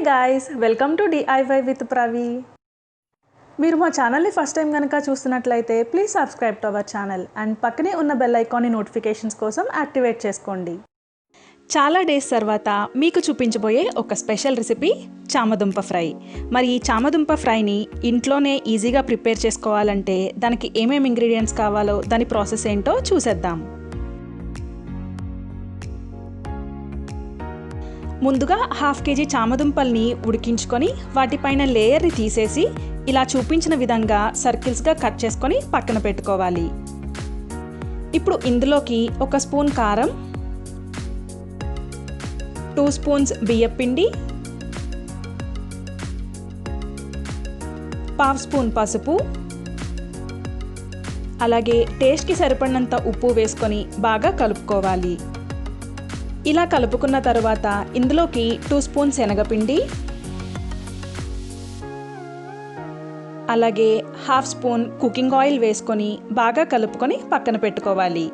guys, welcome to DIY with Pravi. మీరు మా ఛానల్ని ఫస్ట్ టైం కనుక చూస్తున్నట్లయితే please subscribe to our channel and పక్కనే ఉన్న బెల్ ఐకాన్ని నోటిఫికేషన్స్ కోసం యాక్టివేట్ చేసుకోండి. చాలా డేస్ తర్వాత మీకు చూపించబోయే ఒక స్పెషల్ రెసిపీ చామదుంప ఫ్రై. మరి ఈ చామదుంప ఫ్రైని ఇంట్లోనే ఈజీగా ప్రిపేర్ చేసుకోవాలంటే దానికి ఏమేమి ఇంగ్రీడియంట్స్ కావాలో దాని ప్రాసెస్ ఏంటో చూసేద్దాం. ముందుగా 1/2 kg చామదుంపల్ని ఉడికించుకొని వాటిపైన లేయర్ని తీసేసి ఇలా చూపించిన విధంగా సర్కిల్స్గా కట్ చేసుకొని పక్కన పెట్టుకోవాలి. ఇప్పుడు ఇందులోకి 1 స్పూన్ కారం, 2 స్పూన్స్ బియ్యపిండి, 1/2 స్పూన్ పసుపు, అలాగే టేస్ట్కి సరిపడినంత ఉప్పు వేసుకొని బాగా కలుపుకోవాలి. ఇలా కలుపుకున్న తర్వాత ఇందులోకి 2 స్పూన్ శనగపిండి, అలాగే 1/2 స్పూన్ కుకింగ్ ఆయిల్ వేసుకొని బాగా కలుపుకొని పక్కన పెట్టుకోవాలి.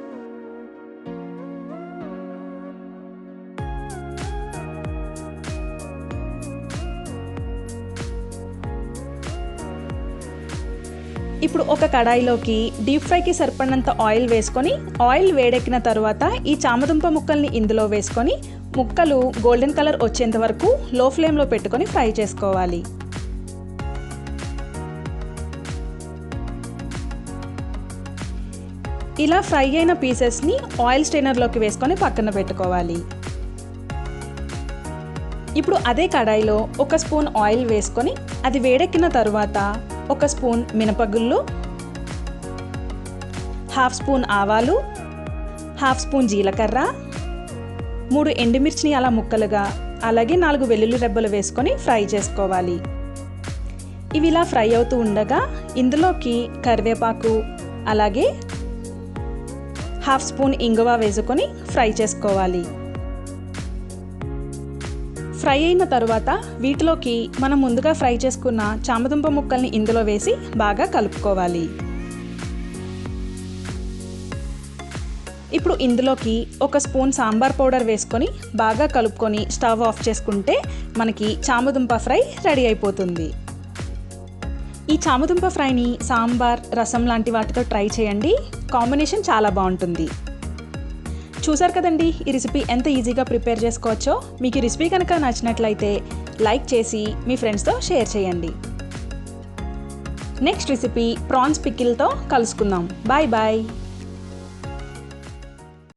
ఇప్పుడు ఒక కడాయిలోకి డీప్ ఫ్రైకి సరిపడినంత ఆయిల్ వేసుకొని ఆయిల్ వేడెక్కిన తర్వాత ఈ చామదుంప ముక్కల్ని ఇందులో వేసుకొని ముక్కలు గోల్డెన్ కలర్ వచ్చేంత వరకు లో ఫ్లేమ్లో పెట్టుకొని ఫ్రై చేసుకోవాలి. ఇలా ఫ్రై అయిన పీసెస్ని ఆయిల్ స్ట్రైనర్లోకి వేసుకొని పక్కన పెట్టుకోవాలి. ఇప్పుడు అదే కడాయిలో 1 స్పూన్ ఆయిల్ వేసుకొని అది వేడెక్కిన తర్వాత 1 స్పూన్ మినపగుళ్ళు, 1/2 స్పూన్ ఆవాలు, 1/2 స్పూన్ జీలకర్ర, 3 ఎండుమిర్చిని అలా ముక్కలుగా, అలాగే 4 వెల్లుల్లి రెబ్బలు వేసుకొని ఫ్రై చేసుకోవాలి. ఇవి ఇలా ఫ్రై అవుతూ ఉండగా ఇందులోకి కరివేపాకు, అలాగే 1/2 స్పూన్ ఇంగువ వేసుకొని ఫ్రై చేసుకోవాలి. ఫ్రై అయిన తర్వాత వీటిలోకి మనం ముందుగా ఫ్రై చేసుకున్న చామదుంప ముక్కల్ని ఇందులో వేసి బాగా కలుపుకోవాలి. ఇప్పుడు ఇందులోకి 1 స్పూన్ సాంబార్ పౌడర్ వేసుకొని బాగా కలుపుకొని స్టవ్ ఆఫ్ చేసుకుంటే మనకి చామదుంప ఫ్రై రెడీ అయిపోతుంది. ఈ చామదుంప ఫ్రైని సాంబార్, రసం లాంటి వాటితో ట్రై చేయండి. కాంబినేషన్ చాలా బాగుంటుంది. చూసారు కదండి ఈ రెసిపీ ఎంత ఈజీగా ప్రిపేర్ చేసుకోవచ్చో. మీకు ఈ రెసిపీ కనుక నచ్చినట్లయితే లైక్ చేసి మీ ఫ్రెండ్స్తో షేర్ చేయండి. నెక్స్ట్ రెసిపీ ప్రాన్స్ పికిల్తో కలుసుకుందాం. Bye bye.